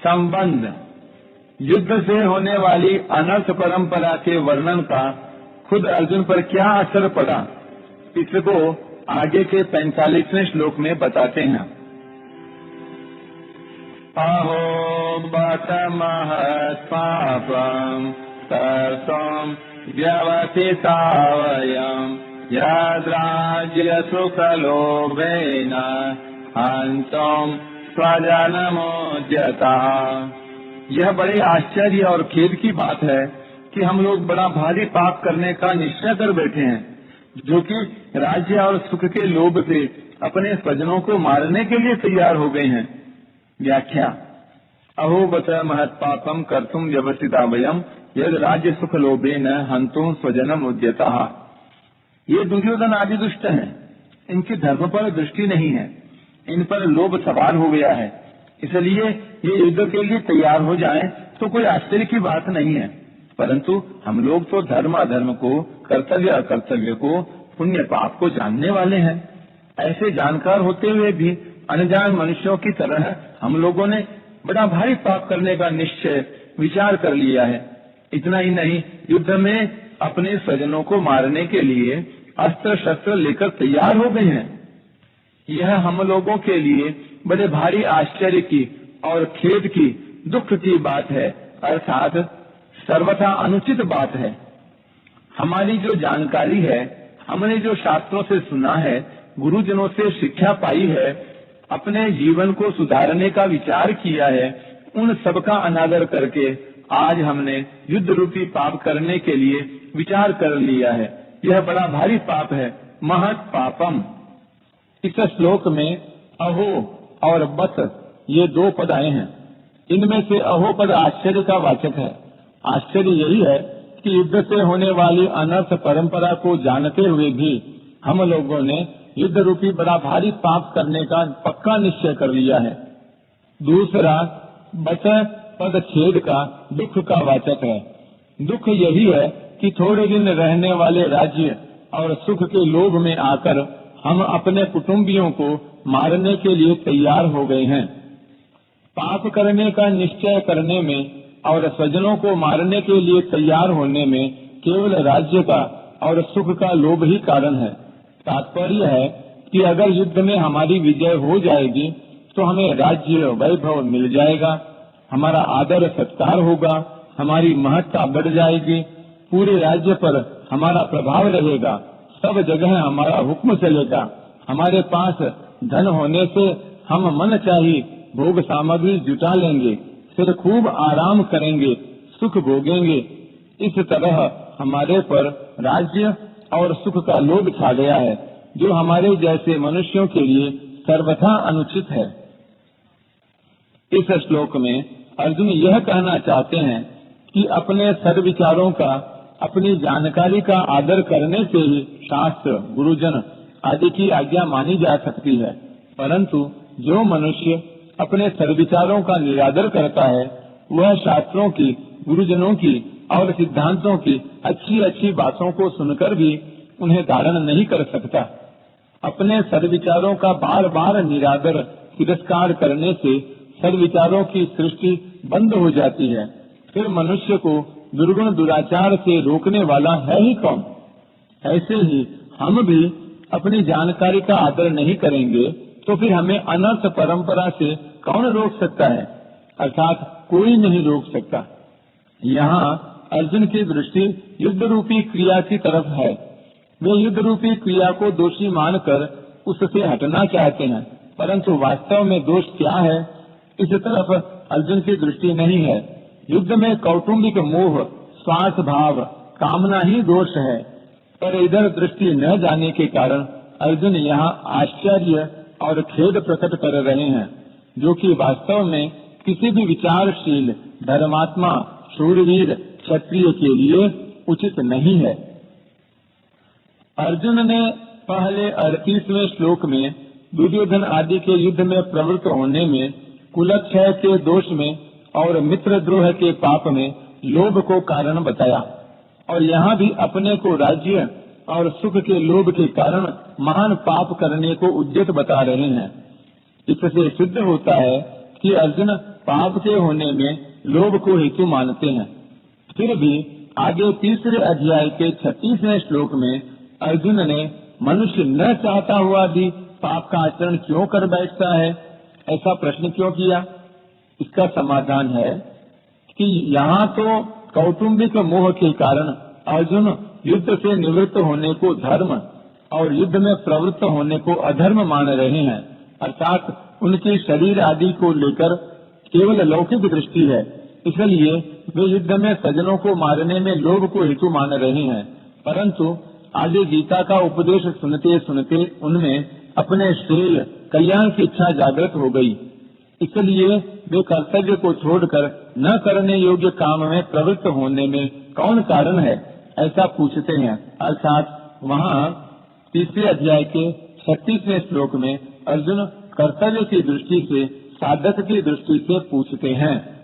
संबंध युद्ध से होने वाली अनर्थ परंपरा के वर्णन का खुद अर्जुन पर क्या असर पड़ा, इसको आगे के 45वें श्लोक में बताते हैं। अहो बत महत्पापम् कर्तुम् व्यवसिता वयम् यद्राज्य सुखलोभेन हन्तुम् स्वजनमुद्यता। यह बड़े आश्चर्य और खेद की बात है कि हम लोग बड़ा भारी पाप करने का निश्चय कर बैठे हैं, जो कि राज्य और सुख के लोभ से अपने स्वजनों को मारने के लिए तैयार हो गए हैं। व्याख्या। अहो बत महत्पापम कर्तुम व्यवसिता वयम् यद राज्य सुख लोभेन हन्तुम स्वजनम उद्यता। ये दुर्योधन आदि दुष्ट हैं, इनकी धर्म पर दृष्टि नहीं है, इन पर लोभ सवार हो गया है, इसलिए ये युद्ध के लिए तैयार हो जाएं तो कोई आश्चर्य की बात नहीं है। परंतु हम लोग तो धर्म अधर्म को, कर्तव्य अकर्तव्य को, पुण्य पाप को जानने वाले हैं। ऐसे जानकार होते हुए भी अनजान मनुष्यों की तरह हम लोगों ने बड़ा भारी पाप करने का निश्चय विचार कर लिया है। इतना ही नहीं, युद्ध में अपने स्वजनों को मारने के लिए अस्त्र शस्त्र लेकर तैयार हो गए हैं। यह हम लोगों के लिए बड़े भारी आश्चर्य की और खेद की, दुख की बात है, अर्थात सर्वथा अनुचित बात है। हमारी जो जानकारी है, हमने जो शास्त्रों से सुना है, गुरुजनों से शिक्षा पाई है, अपने जीवन को सुधारने का विचार किया है, उन सब का अनादर करके आज हमने युद्ध रूपी पाप करने के लिए विचार कर लिया है। यह बड़ा भारी पाप है, महत् पापम। इस श्लोक में अहो और बत ये दो पद आए हैं। इनमें से अहो पद आश्चर्य का वाचक है। आश्चर्य यही है कि युद्ध से होने वाली अनर्थ परंपरा को जानते हुए भी हम लोगों ने युद्ध रूपी बड़ा भारी पाप करने का पक्का निश्चय कर लिया है। दूसरा बत पद खेद का, दुख का वाचक है। दुख यही है कि थोड़े दिन रहने वाले राज्य और सुख के लोभ में आकर हम अपने कुटुंबियों को मारने के लिए तैयार हो गए हैं। पाप करने का निश्चय करने में और स्वजनों को मारने के लिए तैयार होने में केवल राज्य का और सुख का लोभ ही कारण है। तात्पर्य है कि अगर युद्ध में हमारी विजय हो जाएगी तो हमें राज्य वैभव मिल जाएगा, हमारा आदर सत्कार होगा, हमारी महत्ता बढ़ जाएगी, पूरे राज्य पर हमारा प्रभाव रहेगा, सब जगह हमारा हुक्म चलेगा, हमारे पास धन होने से हम मन चाहिए भोग सामग्री जुटा लेंगे, फिर खूब आराम करेंगे, सुख भोगेंगे। इस तरह हमारे पर राज्य और सुख का लोभ छा गया है, जो हमारे जैसे मनुष्यों के लिए सर्वथा अनुचित है। इस श्लोक में अर्जुन यह कहना चाहते हैं कि अपने सद्विचारों का, अपनी जानकारी का आदर करने से ही शास्त्र, गुरुजन आदि की आज्ञा मानी जा सकती है। परंतु जो मनुष्य अपने सद्विचारों का निरादर करता है, वह शास्त्रों की, गुरुजनों की और सिद्धांतों की अच्छी अच्छी बातों को सुनकर भी उन्हें धारण नहीं कर सकता। अपने सद्विचारों का बार बार निरादर, तिरस्कार करने से सद्विचारों की सृष्टि बंद हो जाती है। फिर मनुष्य को दुर्गुण दुराचार से रोकने वाला है ही कौन? ऐसे ही हम भी अपनी जानकारी का आदर नहीं करेंगे तो फिर हमें अनर्थ परंपरा से कौन रोक सकता है? अर्थात कोई नहीं रोक सकता। यहाँ अर्जुन की दृष्टि युद्ध रूपी क्रिया की तरफ है। वे युद्ध रूपी क्रिया को दोषी मानकर उससे हटना चाहते हैं, परंतु वास्तव में दोष क्या है, इस तरफ अर्जुन की दृष्टि नहीं है। युद्ध में कौटुंबिक मोह, स्वार्थ भाव, कामना ही दोष है, पर इधर दृष्टि न जाने के कारण अर्जुन यहाँ आश्चर्य और खेद प्रकट कर रहे हैं, जो कि वास्तव में किसी भी विचारशील, धर्मात्मा, शूरवीर, क्षत्रिय के लिए उचित नहीं है। अर्जुन ने पहले 38वें श्लोक में दुर्योधन आदि के युद्ध में प्रवृत्त होने में, कुलक्षय के दोष में और मित्रद्रोह के पाप में लोभ को कारण बताया, और यहाँ भी अपने को राज्य और सुख के लोभ के कारण महान पाप करने को उद्यत बता रहे हैं। इससे सिद्ध होता है कि अर्जुन पाप के होने में लोभ को हेतु मानते हैं। फिर भी आगे तीसरे अध्याय के 36वें श्लोक में अर्जुन ने मनुष्य न चाहता हुआ भी पाप का आचरण क्यों कर बैठता है, ऐसा प्रश्न क्यों किया। इसका समाधान है कि यहाँ तो कौटुंबिक मोह के कारण अर्जुन युद्ध से निवृत्त होने को धर्म और युद्ध में प्रवृत्त होने को अधर्म मान रहे हैं, अर्थात उनके शरीर आदि को लेकर केवल लौकिक दृष्टि है, इसलिए वे युद्ध में सज्जनों को मारने में लोभ को हेतु मान रहे हैं। परंतु आगे गीता का उपदेश सुनते सुनते उनमें अपने श्रेय कल्याण की इच्छा जागृत हो गई, इसलिए वे कर्तव्य को छोड़कर न करने योग्य काम में प्रवृत्त होने में कौन कारण है, ऐसा पूछते हैं। अर्थात वहाँ तीसरे अध्याय के 36वें श्लोक में अर्जुन कर्तव्य की दृष्टि से, साधक की दृष्टि से पूछते हैं।